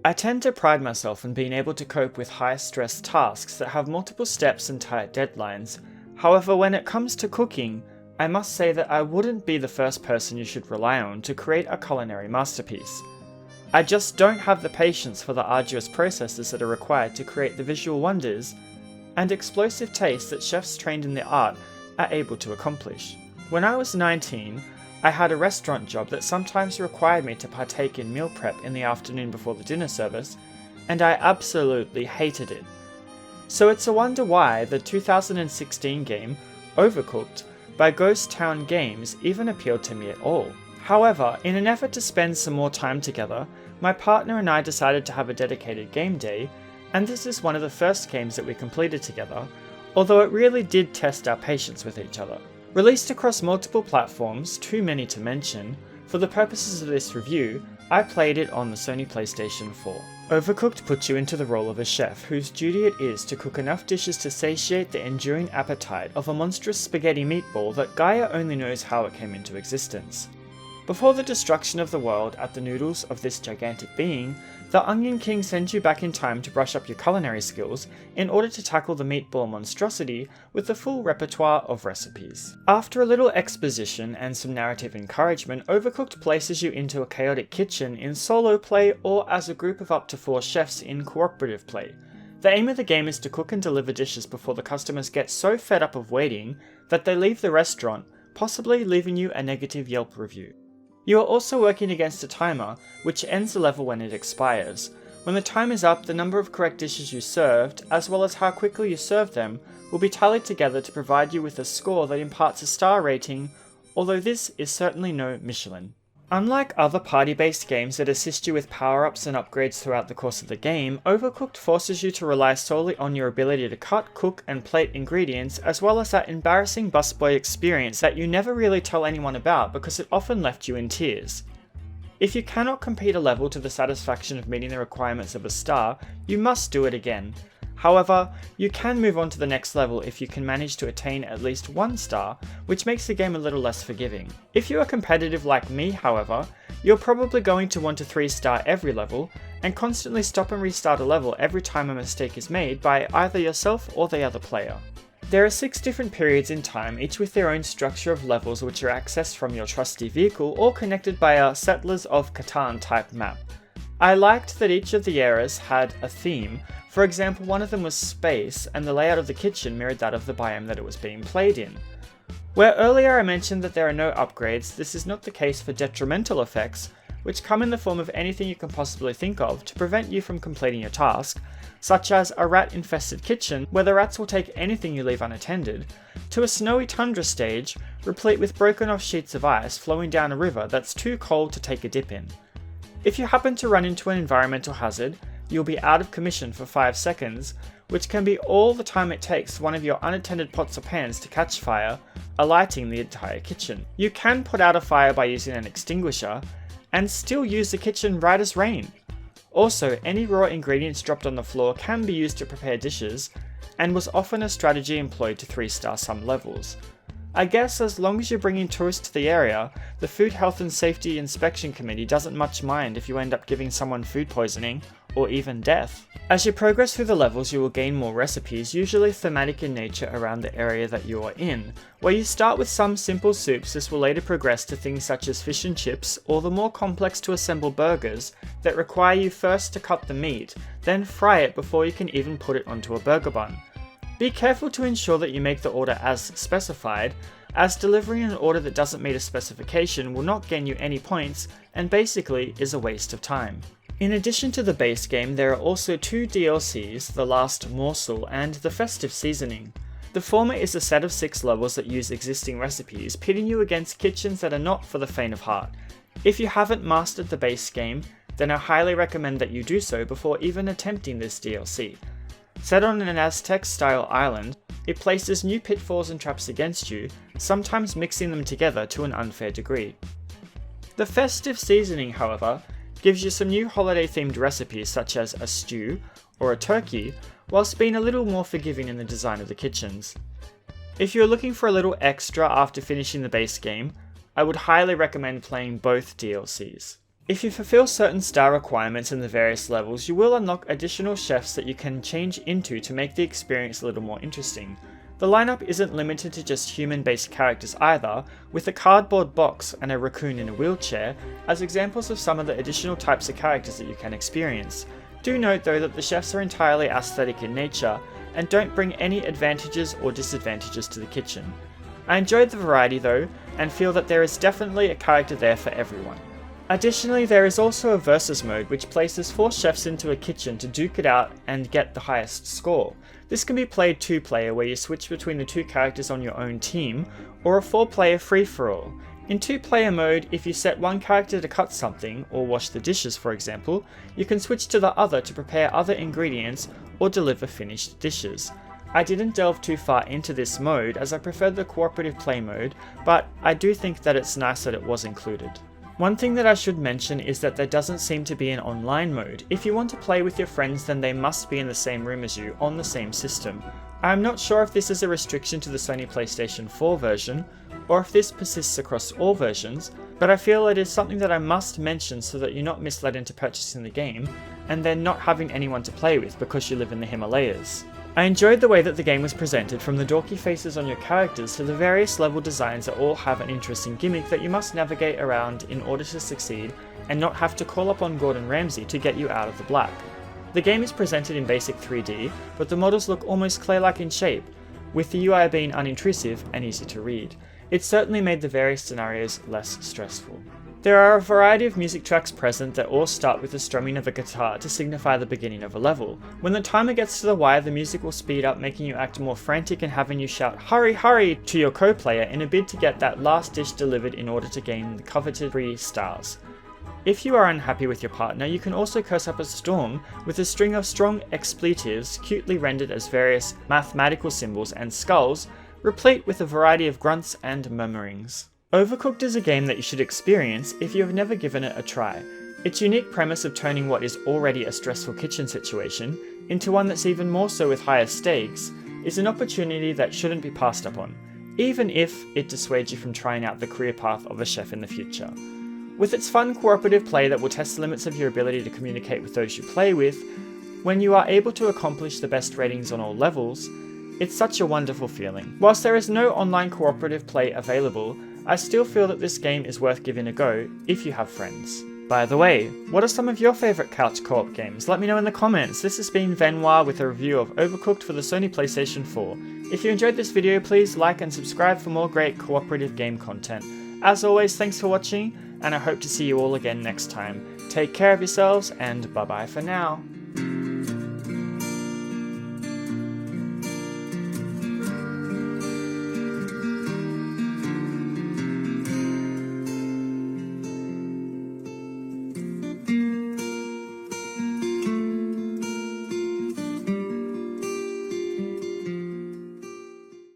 I tend to pride myself in being able to cope with high-stress tasks that have multiple steps and tight deadlines. However, when it comes to cooking, I must say that I wouldn't be the first person you should rely on to create a culinary masterpiece. I just don't have the patience for the arduous processes that are required to create the visual wonders and explosive tastes that chefs trained in the art are able to accomplish. When I was 19, I had a restaurant job that sometimes required me to partake in meal prep in the afternoon before the dinner service, and I absolutely hated it. So it's a wonder why the 2016 game, Overcooked, by Ghost Town Games even appealed to me at all. However, in an effort to spend some more time together, my partner and I decided to have a dedicated game day, and this is one of the first games that we completed together, although it really did test our patience with each other. Released across multiple platforms, too many to mention, for the purposes of this review, I played it on the Sony PlayStation 4. Overcooked puts you into the role of a chef whose duty it is to cook enough dishes to satiate the enduring appetite of a monstrous spaghetti meatball that Gaia only knows how it came into existence. Before the destruction of the world at the noodles of this gigantic being, the Onion King sends you back in time to brush up your culinary skills in order to tackle the meatball monstrosity with the full repertoire of recipes. After a little exposition and some narrative encouragement, Overcooked places you into a chaotic kitchen in solo play or as a group of up to 4 chefs in cooperative play. The aim of the game is to cook and deliver dishes before the customers get so fed up of waiting that they leave the restaurant, possibly leaving you a negative Yelp review. You are also working against a timer, which ends the level when it expires. When the time is up, the number of correct dishes you served, as well as how quickly you served them, will be tallied together to provide you with a score that imparts a star rating, although this is certainly no Michelin. Unlike other party-based games that assist you with power-ups and upgrades throughout the course of the game, Overcooked forces you to rely solely on your ability to cut, cook, and plate ingredients, as well as that embarrassing busboy experience that you never really tell anyone about because it often left you in tears. If you cannot complete a level to the satisfaction of meeting the requirements of a star, you must do it again. However, you can move on to the next level if you can manage to attain at least 1 star, which makes the game a little less forgiving. If you are competitive like me, however, you're probably going to want to 3-star every level, and constantly stop and restart a level every time a mistake is made by either yourself or the other player. There are 6 different periods in time, each with their own structure of levels which are accessed from your trusty vehicle or connected by a Settlers of Catan type map. I liked that each of the eras had a theme. For example, one of them was space, and the layout of the kitchen mirrored that of the biome that it was being played in. Where earlier I mentioned that there are no upgrades, this is not the case for detrimental effects, which come in the form of anything you can possibly think of to prevent you from completing your task, such as a rat-infested kitchen where the rats will take anything you leave unattended, to a snowy tundra stage replete with broken off sheets of ice flowing down a river that's too cold to take a dip in. If you happen to run into an environmental hazard, you'll be out of commission for 5 seconds, which can be all the time it takes for one of your unattended pots or pans to catch fire, alighting the entire kitchen. You can put out a fire by using an extinguisher, and still use the kitchen right as rain. Also, any raw ingredients dropped on the floor can be used to prepare dishes, and was often a strategy employed to 3-star some levels. I guess as long as you're bringing tourists to the area, the Food Health and Safety Inspection Committee doesn't much mind if you end up giving someone food poisoning, or even death. As you progress through the levels, you will gain more recipes, usually thematic in nature around the area that you are in. Where you start with some simple soups, this will later progress to things such as fish and chips, or the more complex to assemble burgers that require you first to cut the meat, then fry it before you can even put it onto a burger bun. Be careful to ensure that you make the order as specified, as delivering an order that doesn't meet a specification will not gain you any points and basically is a waste of time. In addition to the base game, there are also 2 DLCs, The Last Morsel and The Festive Seasoning. The former is a set of 6 levels that use existing recipes, pitting you against kitchens that are not for the faint of heart. If you haven't mastered the base game, then I highly recommend that you do so before even attempting this DLC. Set on an Aztec-style island, it places new pitfalls and traps against you, sometimes mixing them together to an unfair degree. The Festive Seasoning, however, gives you some new holiday-themed recipes such as a stew or a turkey, whilst being a little more forgiving in the design of the kitchens. If you're looking for a little extra after finishing the base game, I would highly recommend playing both DLCs. If you fulfill certain star requirements in the various levels, you will unlock additional chefs that you can change into to make the experience a little more interesting. The lineup isn't limited to just human-based characters either, with a cardboard box and a raccoon in a wheelchair as examples of some of the additional types of characters that you can experience. Do note though that the chefs are entirely aesthetic in nature and don't bring any advantages or disadvantages to the kitchen. I enjoyed the variety though, and feel that there is definitely a character there for everyone. Additionally, there is also a versus mode which places 4 chefs into a kitchen to duke it out and get the highest score. This can be played 2-player where you switch between the 2 characters on your own team, or a 4-player free-for-all. In 2-player mode, if you set one character to cut something, or wash the dishes for example, you can switch to the other to prepare other ingredients or deliver finished dishes. I didn't delve too far into this mode as I preferred the cooperative play mode, but I do think that it's nice that it was included. One thing that I should mention is that there doesn't seem to be an online mode. If you want to play with your friends, then they must be in the same room as you on the same system. I'm not sure if this is a restriction to the Sony PlayStation 4 version, or if this persists across all versions, but I feel it is something that I must mention so that you're not misled into purchasing the game, and then not having anyone to play with because you live in the Himalayas. I enjoyed the way that the game was presented, from the dorky faces on your characters to the various level designs that all have an interesting gimmick that you must navigate around in order to succeed and not have to call upon Gordon Ramsay to get you out of the black. The game is presented in basic 3D, but the models look almost clay-like in shape, with the UI being unintrusive and easy to read. It certainly made the various scenarios less stressful. There are a variety of music tracks present that all start with the strumming of a guitar to signify the beginning of a level. When the timer gets to the wire, the music will speed up, making you act more frantic and having you shout "Hurry, hurry!" to your co-player in a bid to get that last dish delivered in order to gain the coveted 3 stars. If you are unhappy with your partner, you can also curse up a storm with a string of strong expletives cutely rendered as various mathematical symbols and skulls, replete with a variety of grunts and murmurings. Overcooked is a game that you should experience if you have never given it a try. Its unique premise of turning what is already a stressful kitchen situation into one that's even more so with higher stakes is an opportunity that shouldn't be passed up on, even if it dissuades you from trying out the career path of a chef in the future. With its fun cooperative play that will test the limits of your ability to communicate with those you play with, when you are able to accomplish the best ratings on all levels, it's such a wonderful feeling. Whilst there is no online cooperative play available, I still feel that this game is worth giving a go if you have friends. By the way, what are some of your favourite couch co-op games? Let me know in the comments. This has been Venoir with a review of Overcooked for the Sony PlayStation 4. If you enjoyed this video, please like and subscribe for more great cooperative game content. As always, thanks for watching, and I hope to see you all again next time. Take care of yourselves, and bye bye for now.